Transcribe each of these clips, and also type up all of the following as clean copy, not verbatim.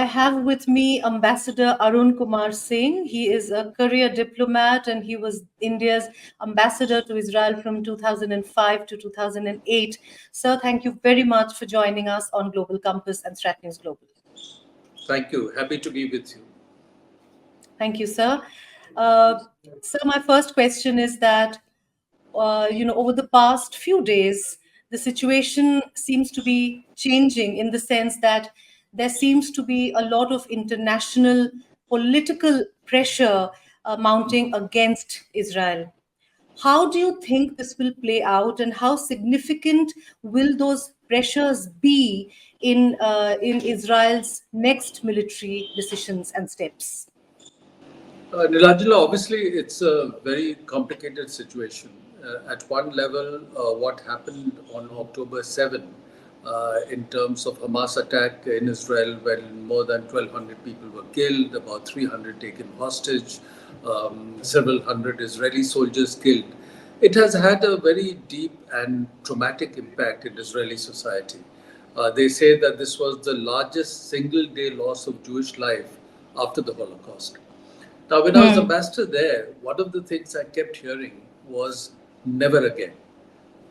I have with me Ambassador Arun Kumar Singh. He is a career diplomat and he was India's ambassador to Israel from 2005 to 2008. Sir, thank you very much for joining us on Global Compass and Strat News Global. Thank you. Happy to be with you. Thank you, sir. Sir, my first question is that, over the past few days, the situation seems to be changing in the sense that there seems to be a lot of international political pressure mounting against Israel. How do you think this will play out, and how significant will those pressures be in Israel's next military decisions and steps? Nilanjana, obviously, it's a very complicated situation. At one level, what happened on October 7 in terms of Hamas attack in Israel, when more than 1,200 people were killed, about 300 taken hostage, several hundred Israeli soldiers killed. It has had a very deep and traumatic impact in Israeli society. They say that this was the largest single day loss of Jewish life after the Holocaust. Now, when I was ambassador there, one of the things I kept hearing was never again.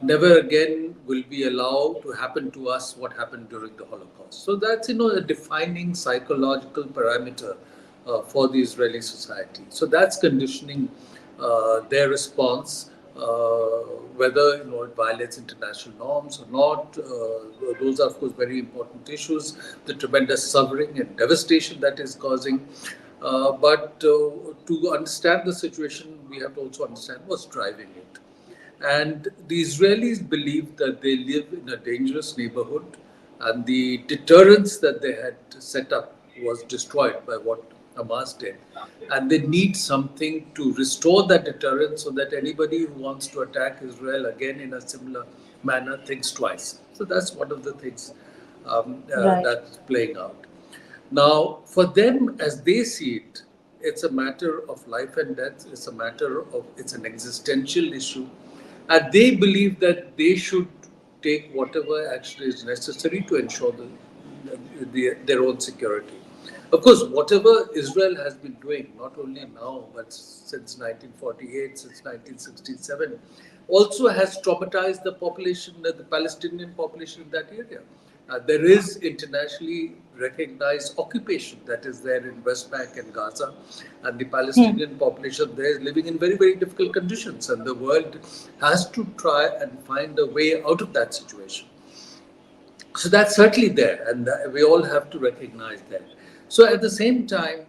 Never again will we allow to happen to us what happened during the Holocaust. So that's, a defining psychological parameter for the Israeli society. So that's conditioning their response, whether, it violates international norms or not. Those are, of course, very important issues. The tremendous suffering and devastation that is causing. But to understand the situation, we have to also understand what's driving it. And the Israelis believe that they live in a dangerous neighborhood, and the deterrence that they had set up was destroyed by what Hamas did. And they need something to restore that deterrence so that anybody who wants to attack Israel again in a similar manner thinks twice. So that's one of the things that's playing out. Now, for them, as they see it, it's a matter of life and death. It's an existential issue. And they believe that they should take whatever action is necessary to ensure their own security. Of course, whatever Israel has been doing, not only now, but since 1948, since 1967, also has traumatized the population, the Palestinian population in that area. There is internationally recognized occupation that is there in West Bank and Gaza, and the Palestinian population there is living in very, very difficult conditions, and the world has to try and find a way out of that situation. So that's certainly there, and we all have to recognize that. So at the same time,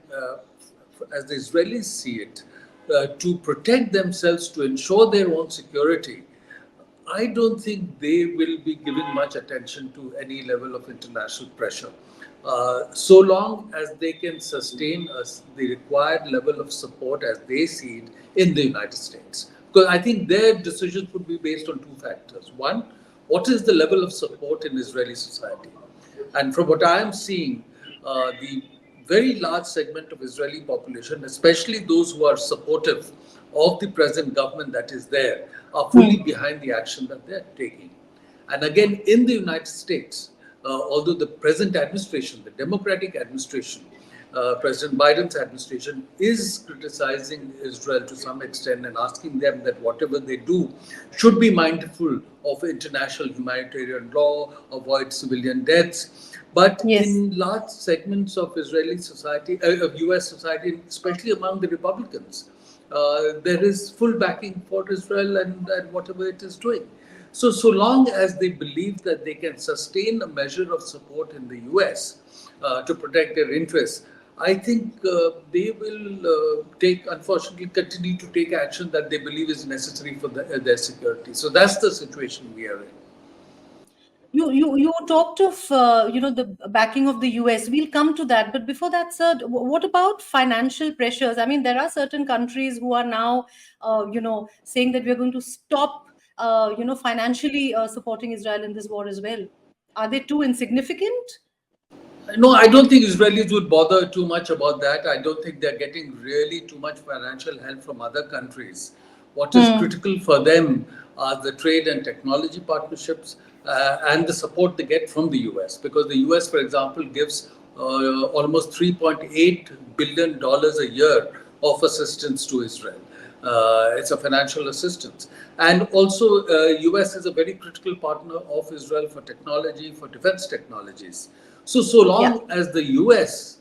as the Israelis see it, to protect themselves, to ensure their own security, I don't think they will be giving much attention to any level of international pressure. So long as they can sustain the required level of support as they see it in the United States. Because I think their decisions would be based on two factors. One, what is the level of support in Israeli society? And from what I am seeing, the very large segment of Israeli population, especially those who are supportive of the present government that is there, are fully behind the action that they're taking. And again, in the United States, although the present administration, the Democratic administration, President Biden's administration is criticizing Israel to some extent and asking them that whatever they do should be mindful of international humanitarian law, avoid civilian deaths. But in large segments of Israeli society, of US society, especially among the Republicans, there is full backing for Israel and whatever it is doing. So long as they believe that they can sustain a measure of support in the US to protect their interests, I think they will unfortunately, continue to take action that they believe is necessary for their security. So that's the situation we are in. You talked of the backing of the US. We'll come to that, but before that, sir, what about financial pressures? I mean, there are certain countries who are now saying that we're going to stop financially supporting Israel in this war as well. Are they too insignificant? No, I don't think Israelis would bother too much about that. I don't think they're getting really too much financial help from other countries. What is critical for them are the trade and technology partnerships and the support they get from the US. Because the US, for example, gives almost $3.8 billion a year of assistance to Israel. It's a financial assistance. And also, US is a very critical partner of Israel for technology, for defense technologies. So Yeah. long as the US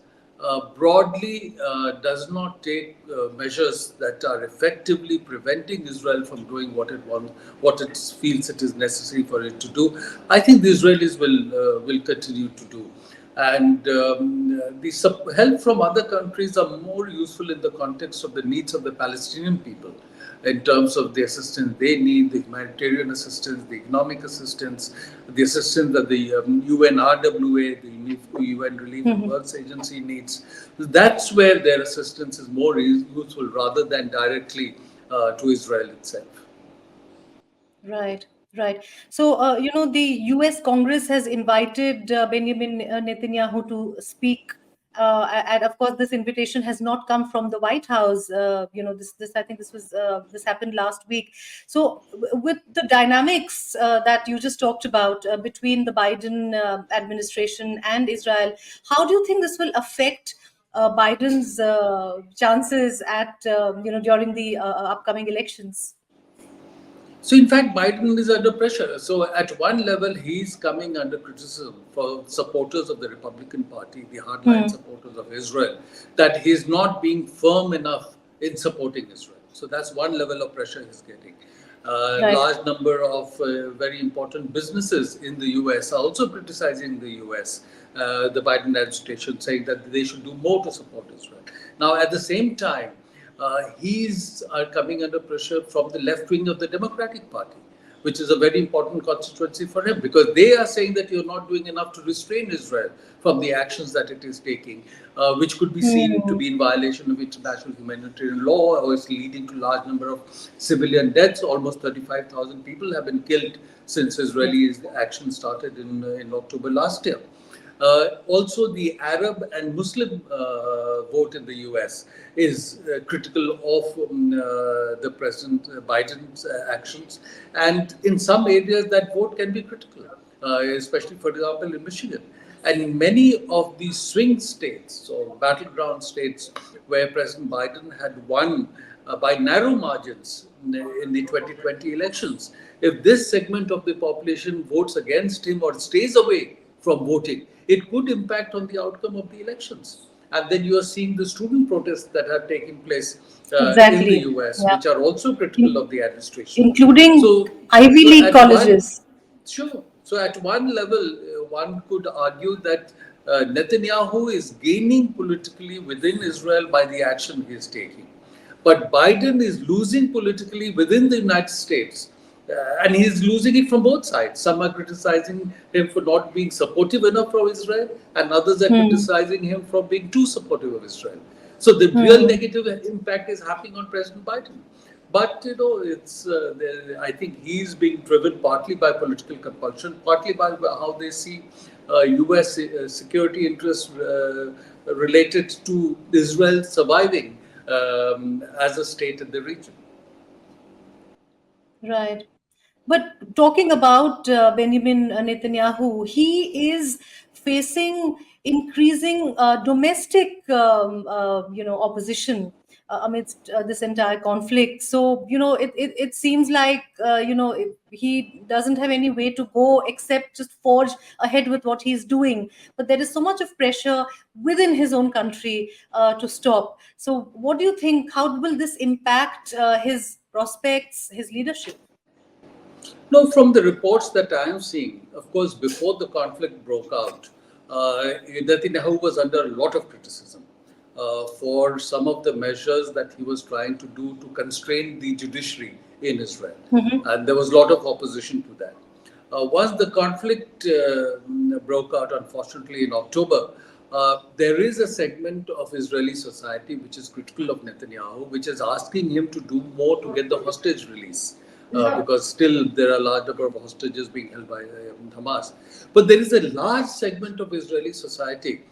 broadly does not take measures that are effectively preventing Israel from doing what it wants, what it feels it is necessary for it to do, I think the Israelis will continue to do. And the help from other countries are more useful in the context of the needs of the Palestinian people, in terms of the assistance they need, the humanitarian assistance, the economic assistance, the assistance that the UNRWA, the UN Relief and Mhm. Works Agency needs. That's where their assistance is more useful rather than directly to Israel itself. Right, right. So, the US Congress has invited Benjamin Netanyahu to speak. And of course, this invitation has not come from the White House. I think this happened last week. So, with the dynamics that you just talked about between the Biden administration and Israel, how do you think this will affect Biden's chances at, during the upcoming elections? So, in fact, Biden is under pressure. So, at one level, he's coming under criticism for supporters of the Republican Party, the hardline Hmm. supporters of Israel, that he's not being firm enough in supporting Israel. So, that's one level of pressure he's getting. Right. Large number of very important businesses in the US are also criticizing the US, the Biden administration, saying that they should do more to support Israel. Now, at the same time, he's coming under pressure from the left wing of the Democratic Party, which is a very important constituency for him, because they are saying that you're not doing enough to restrain Israel from the actions that it is taking, which could be seen to Hmm. be in violation of international humanitarian law, or is leading to large number of civilian deaths. Almost 35,000 people have been killed since Yes. Israeli action started in October last year. Also, the Arab and Muslim vote in the US is critical of the President Biden's actions. And in some areas, that vote can be critical, especially, for example, in Michigan. And in many of the swing states, or battleground states, where President Biden had won by narrow margins in the 2020 elections, if this segment of the population votes against him or stays away from voting, it could impact on the outcome of the elections. And then you are seeing the student protests that have taken place in the Exactly. US, Yeah. which are also critical In- of the administration. Including So, Ivy so League at one colleges. Sure. So at one level, one could argue that Netanyahu is gaining politically within Israel by the action he is taking. But Biden is losing politically within the United States. And he's losing it from both sides. Some are criticizing him for not being supportive enough of Israel, and others are Hmm. criticizing him for being too supportive of Israel. So the real Hmm. negative impact is happening on President Biden. But it's I think he's being driven partly by political compulsion, partly by how they see U.S. Security interests related to Israel surviving as a state in the region. Right. But talking about Benjamin Netanyahu, he is facing increasing domestic, opposition amidst this entire conflict. So, it seems like, he doesn't have any way to go except just forge ahead with what he's doing. But there is so much of pressure within his own country to stop. So, what do you think? How will this impact his prospects, his leadership? No, from the reports that I am seeing, of course, before the conflict broke out, Netanyahu was under a lot of criticism for some of the measures that he was trying to do to constrain the judiciary in Israel. And there was a lot of opposition to that. Once the conflict broke out, unfortunately, in October, there is a segment of Israeli society which is critical of Netanyahu, which is asking him to do more to get the hostage release. Because still there are a large number of hostages being held by Hamas. But there is a large segment of Israeli society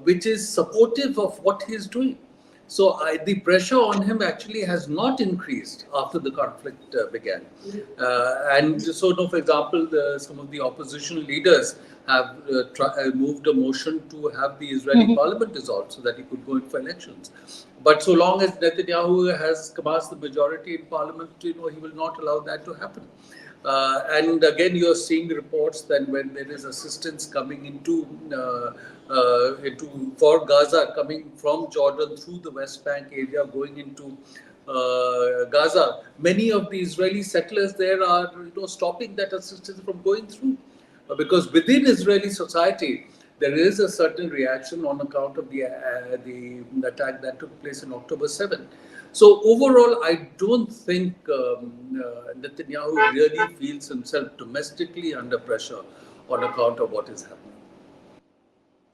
which is supportive of what he is doing. The pressure on him actually has not increased after the conflict began. And so, no, for example, some of the opposition leaders have moved a motion to have the Israeli parliament dissolved so that he could go in for elections. But so long as Netanyahu has amassed the majority in parliament, he will not allow that to happen. And again, you're seeing reports that when there is assistance coming into for Gaza, coming from Jordan through the West Bank area, going into Gaza, many of the Israeli settlers there are stopping that assistance from going through, because within Israeli society there is a certain reaction on account of the attack that took place in October 7. So overall, I don't think Netanyahu really feels himself domestically under pressure on account of what is happening.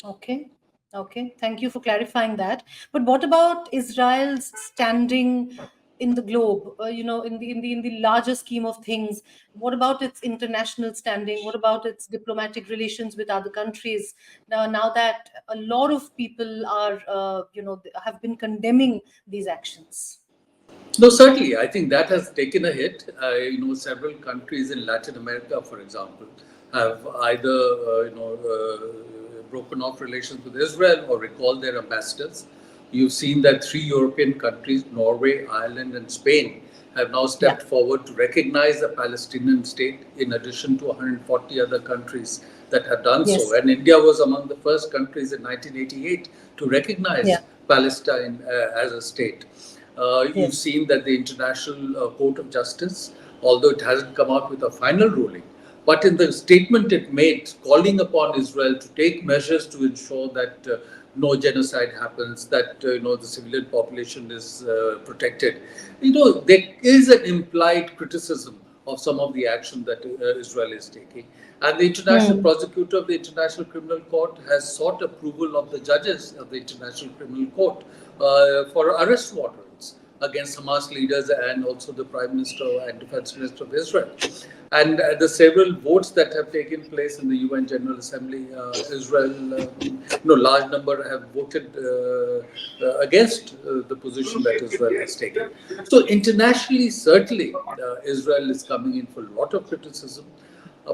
Okay. Okay. Thank you for clarifying that. But what about Israel's standing in the globe? In the larger scheme of things, what about its international standing? What about its diplomatic relations with other countries? Now that a lot of people are, have been condemning these actions. No, certainly. I think that has taken a hit. Several countries in Latin America, for example, have either broken off relations with Israel or recalled their ambassadors. You've seen that three European countries, Norway, Ireland, and Spain, have now Yeah. stepped forward to recognize a Palestinian state, in addition to 140 other countries that have done so. Yes. And India was among the first countries in 1988 to Yeah. recognize Palestine as a state. You've Yes. seen that the International Court of Justice, although it hasn't come out with a final ruling, but in the statement it made, calling upon Israel to take measures to ensure that no genocide happens, that the civilian population is protected. There is an implied criticism of some of the action that Israel is taking. And the International Hmm. Prosecutor of the International Criminal Court has sought approval of the judges of the International Criminal Court for arrest warrants against Hamas leaders and also the Prime Minister and Defense Minister of Israel. And the several votes that have taken place in the UN General Assembly, Israel, large number have voted against the position that Israel has taken. So internationally, certainly, Israel is coming in for a lot of criticism.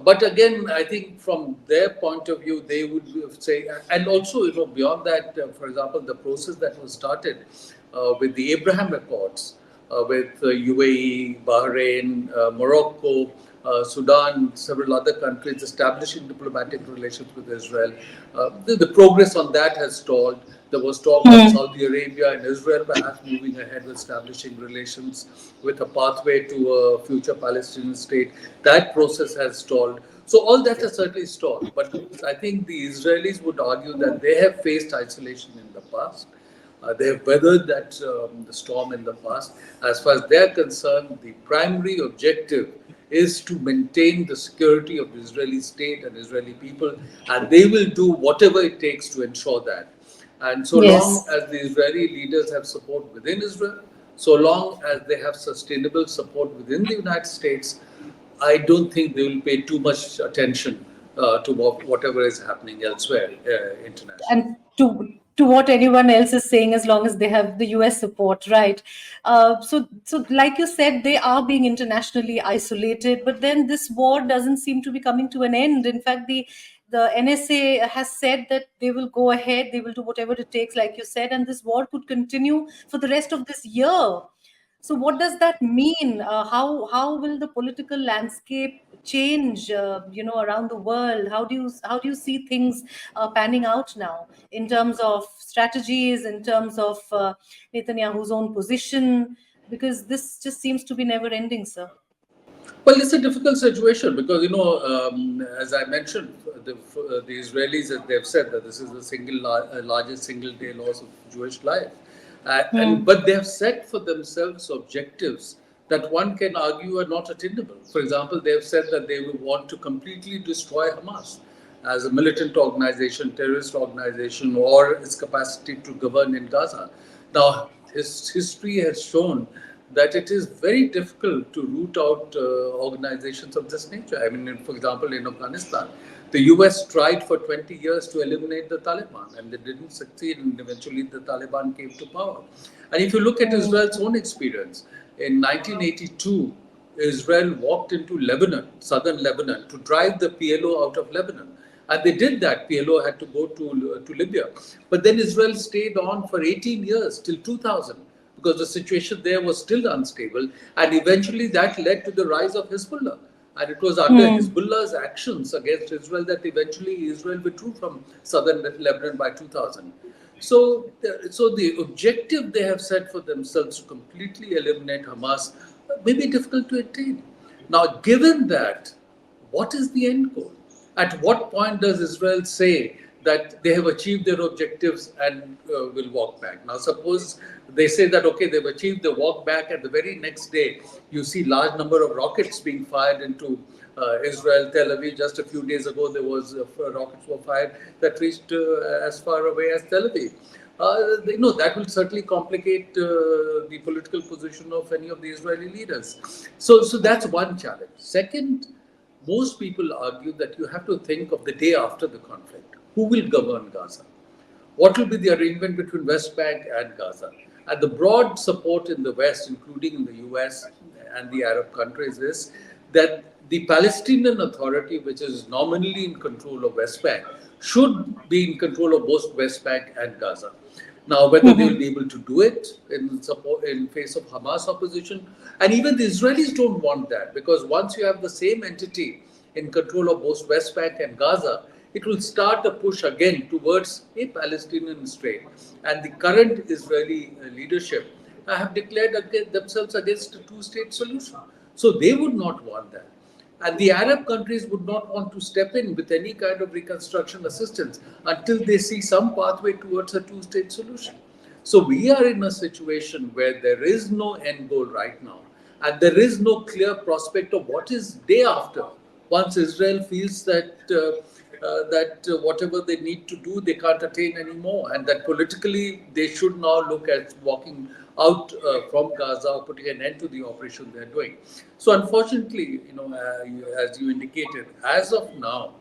But again, I think from their point of view, they would say, and also, beyond that, for example, the process that was started with the Abraham Accords, with UAE, Bahrain, Morocco, Sudan, several other countries establishing diplomatic relations with Israel. The progress on that has stalled. There was talk of Hmm. Saudi Arabia and Israel perhaps moving ahead with establishing relations with a pathway to a future Palestinian state. That process has stalled. So all that has certainly stalled. But I think the Israelis would argue that they have faced isolation in the past. They have weathered the storm in the past. As far as they're concerned, the primary objective is to maintain the security of the Israeli state and Israeli people, and they will do whatever it takes to ensure that. And so long Yes. as the Israeli leaders have support within Israel, so long as they have sustainable support within the United States, I don't think they will pay too much attention to whatever is happening elsewhere internationally. And to what anyone else is saying, as long as they have the US support, right? So like you said, they are being internationally isolated, but then this war doesn't seem to be coming to an end. In fact, the NSA has said that they will go ahead, they will do whatever it takes, like you said, and this war could continue for the rest of this year. So what does that mean? How will the political landscape change? Around the world. How do you see things panning out now in terms of strategies, in terms of Netanyahu's own position? Because this just seems to be never ending, sir. Well, it's a difficult situation because, as I mentioned, the Israelis, they've said that this is the largest single day loss of Jewish life. Hmm. But they have set for themselves objectives that one can argue are not attainable. For example, they have said that they will want to completely destroy Hamas as a militant organization, terrorist organization, or its capacity to govern in Gaza. Now, history has shown that it is very difficult to root out organizations of this nature. I mean, for example, in Afghanistan, The US tried for 20 years to eliminate the Taliban and they didn't succeed, and eventually the Taliban came to power. And if you look at Mm. Israel's own experience, in 1982, Israel walked into Lebanon, southern Lebanon, to drive the PLO out of Lebanon. And they did that. PLO had to go to Libya. But then Israel stayed on for 18 years, till 2000, because the situation there was still unstable. And eventually that led to the rise of Hezbollah. And it was under Mm. Hezbollah's actions against Israel that eventually Israel withdrew from southern Lebanon by 2000. So the objective they have set for themselves to completely eliminate Hamas may be difficult to attain. Now, given that, what is the end goal? At what point does Israel say that they have achieved their objectives and will walk back? Now, suppose they say that okay, they've achieved the walk back, and the very next day you see large number of rockets being fired into Israel, Tel Aviv. Just a few days ago, there was rockets were fired that reached as far away as Tel Aviv. That will certainly complicate the political position of any of the Israeli leaders. So that's one challenge. Second, most people argue that you have to think of the day after the conflict. Who will govern Gaza? What will be the arrangement between West Bank and Gaza? And the broad support in the West, including in the US and the Arab countries, is that the Palestinian Authority, which is nominally in control of West Bank, should be in control of both West Bank and Gaza. Now, whether they will Mhm. be able to do it in support in face of Hamas opposition, and even the Israelis don't want that, because once you have the same entity in control of both West Bank and Gaza, it will start a push again towards a Palestinian state. And the current Israeli leadership have declared themselves against a two-state solution. So they would not want that. And the Arab countries would not want to step in with any kind of reconstruction assistance until they see some pathway towards a two state solution. So we are in a situation where there is no end goal right now, and there is no clear prospect of what is day after. Once Israel feels that whatever they need to do, they can't attain anymore, and that politically they should now look at walking out from Gaza or putting an end to the operation they're doing. So, unfortunately, as you indicated, as of now,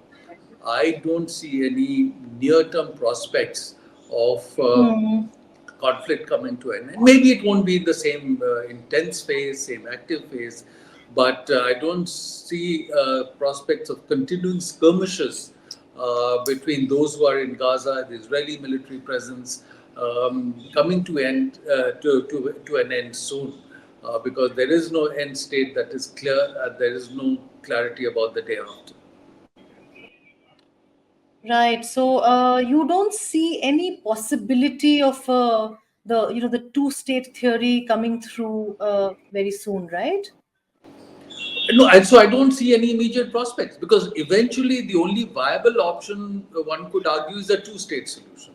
I don't see any near-term prospects of Mm. conflict coming to an end. Maybe it won't be in the same intense phase, same active phase, but I don't see prospects of continuing skirmishes between those who are in Gaza, the Israeli military presence, coming to an end soon, because there is no end state that is clear, and there is no clarity about the day after. Right. So you don't see any possibility of the two-state theory coming through very soon, right? No, and so I don't see any immediate prospects, because eventually the only viable option one could argue is a two-state solution.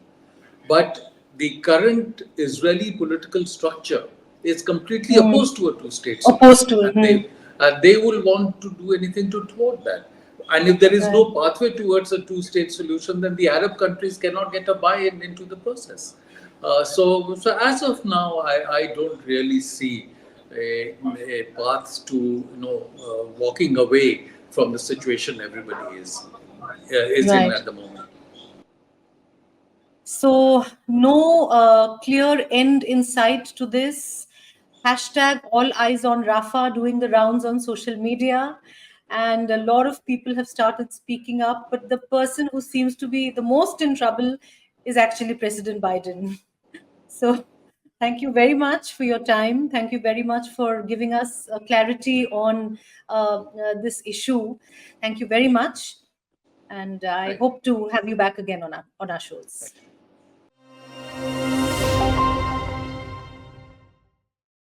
But the current Israeli political structure is completely Mm. opposed to a two-state Opposed solution, to. and they will want to do anything to thwart that. And if there is Right. no pathway towards a two-state solution, then the Arab countries cannot get a buy-in into the process. So as of now, I don't really see a path to walking away from the situation everybody is in Right. at the moment. So no clear end in sight to this. Hashtag all eyes on Rafa doing the rounds on social media. And a lot of people have started speaking up, but the person who seems to be the most in trouble is actually President Biden. So thank you very much for your time. Thank you very much for giving us clarity on this issue. Thank you very much. And I Thank you. hope to have you back again on our shows. Thank you.